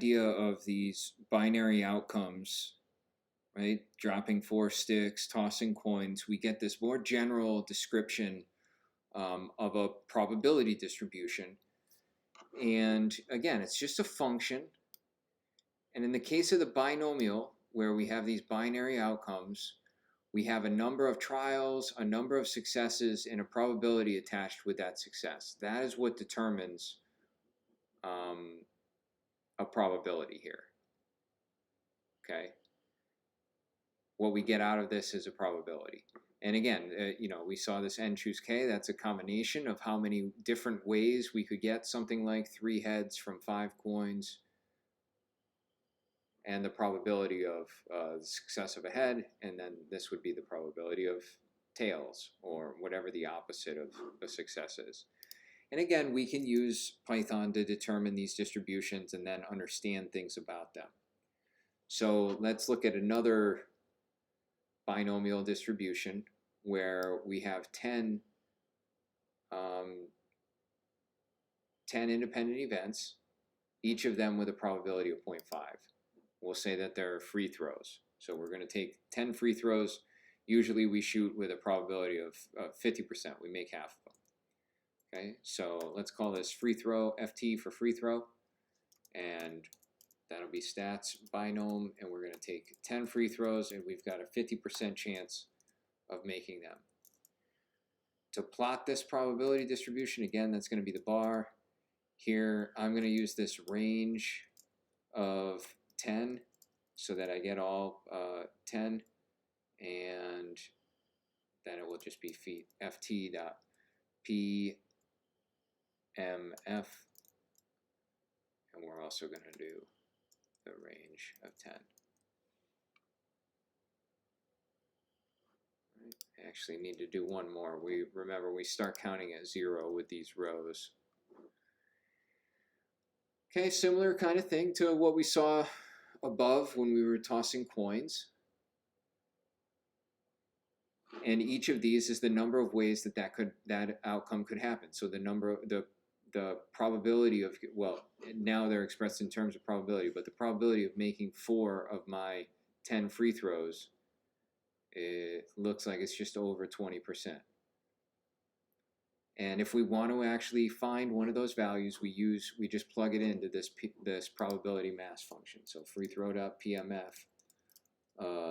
idea of these binary outcomes, right? Dropping 4 sticks, tossing coins, we get this more general description of a probability distribution. And again, it's just a function. And in the case of the binomial, where we have these binary outcomes, we have a number of trials, a number of successes, and a probability attached with that success. That is what determines a probability here. Okay? What we get out of this is a probability. And again, we saw this n choose k. That's a combination of how many different ways we could get something like 3 heads from 5 coins, and the probability of the success of a head, and then this would be the probability of tails, or whatever the opposite of a success is. And again, we can use Python to determine these distributions and then understand things about them. So let's look at another binomial distribution where we have 10 independent events, each of them with a probability of 0.5. We'll say that they're free throws. So we're going to take 10 free throws. Usually we shoot with a probability of 50%. We make half of them. Okay, so let's call this free throw, FT for free throw. And that'll be stats binom. And we're going to take 10 free throws, and we've got a 50% chance of making them. To plot this probability distribution, again, that's going to be the bar. Here, I'm going to use this range of 10 so that I get all 10, and then it will just be ft.pmf, and we're also going to do the range of 10. I actually need to do one more. Remember, we start counting at 0 with these rows. Okay, similar kind of thing to what we saw above when we were tossing coins. And each of these is the number of ways that outcome could happen. So the probability of, well, now they're expressed in terms of probability, but the probability of making 4 of my 10 free throws, it looks like it's just over 20%. And if we want to actually find one of those values, we just plug it into this probability mass function. So free throw.pmf,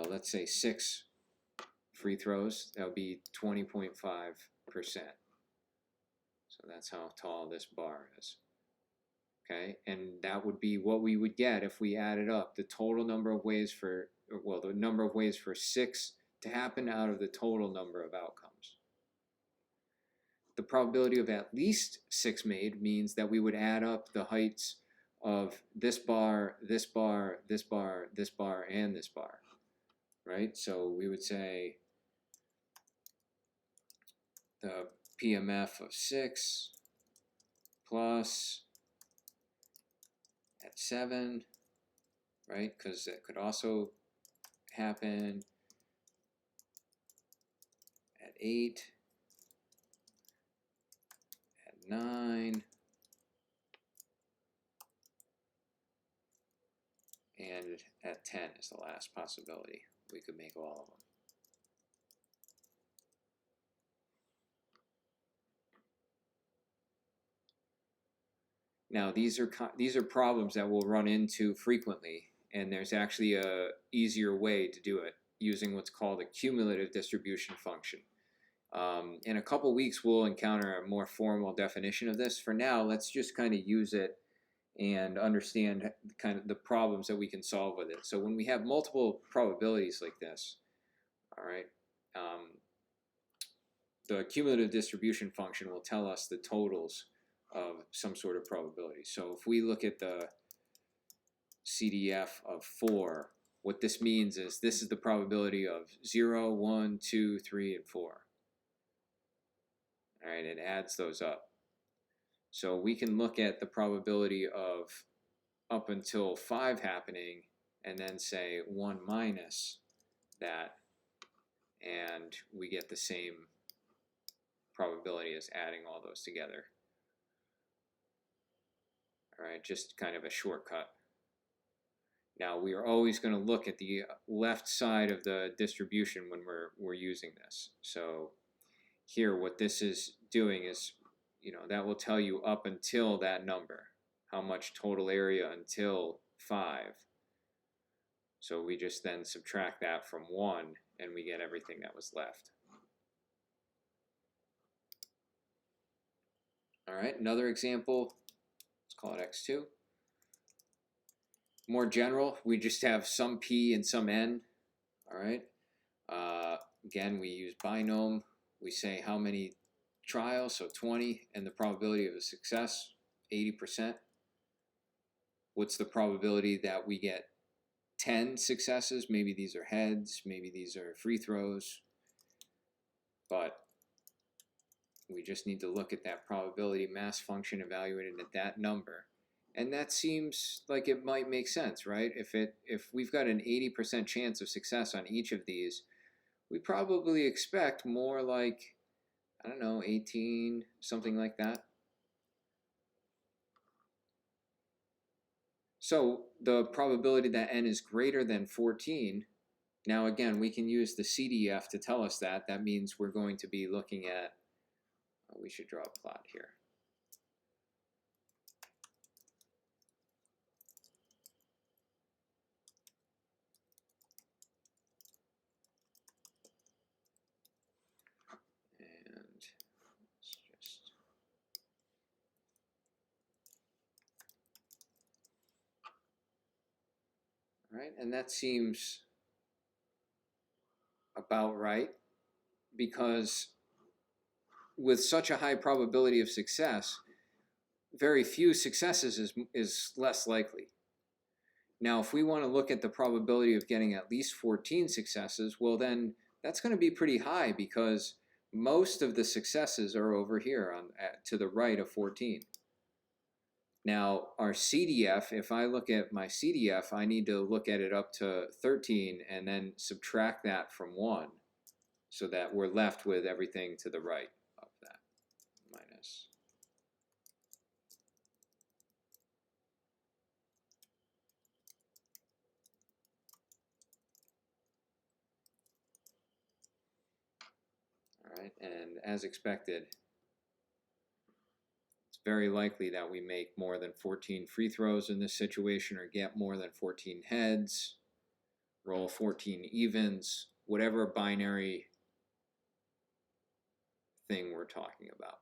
let's say 6 free throws, that would be 20.5%. So that's how tall this bar is. Okay, and that would be what we would get if we added up the total number of ways for, well, the number of ways for 6 to happen out of the total number of outcomes. The probability of at least 6 made means that we would add up the heights of this bar, this bar, this bar, this bar, and this bar, right? So we would say the PMF of 6 plus at 7, right? Because that could also happen at 8, at 9, and at 10 is the last possibility. We could make all of them. Now, these are problems that we'll run into frequently, and there's actually a easier way to do it using what's called a cumulative distribution function. In a couple weeks, we'll encounter a more formal definition of this. For now, let's just kind of use it and understand kind of the problems that we can solve with it. So when we have multiple probabilities like this, all right, the cumulative distribution function will tell us the totals of some sort of probability. So if we look at the CDF of 4, what this means is this is the probability of 0, 1, 2, 3, and 4. All right, it adds those up. So we can look at the probability of up until 5 happening and then say 1 minus that, and we get the same probability as adding all those together. All right, just kind of a shortcut Now we are always going to look at the left side of the distribution when we're using this. So here what this is doing is, that will tell you up until that number, how much total area until 5. So we just then subtract that from 1 and we get everything that was left. All right, another example, let's call it x2. More general, we just have some p and some n. All right. Again, we use binomial. We say how many trials, so 20, and the probability of a success, 80%. What's the probability that we get 10 successes? Maybe these are heads, maybe these are free throws, but we just need to look at that probability mass function evaluated at that number. And that seems like it might make sense, right? If we've got an 80% chance of success on each of these, we probably expect more like, I don't know, 18, something like that. So the probability that n is greater than 14, now again, we can use the CDF to tell us that. That means we're going to be looking at, we should draw a plot here. Right, and that seems about right, because with such a high probability of success, very few successes is less likely. Now, if we want to look at the probability of getting at least 14 successes, well then that's going to be pretty high, because most of the successes are over here to the right of 14. Now, our CDF, if I look at my CDF, I need to look at it up to 13 and then subtract that from 1 so that we're left with everything to the right of that, minus. All right, and as expected, very likely that we make more than 14 free throws in this situation, or get more than 14 heads, roll 14 evens, whatever binary thing we're talking about.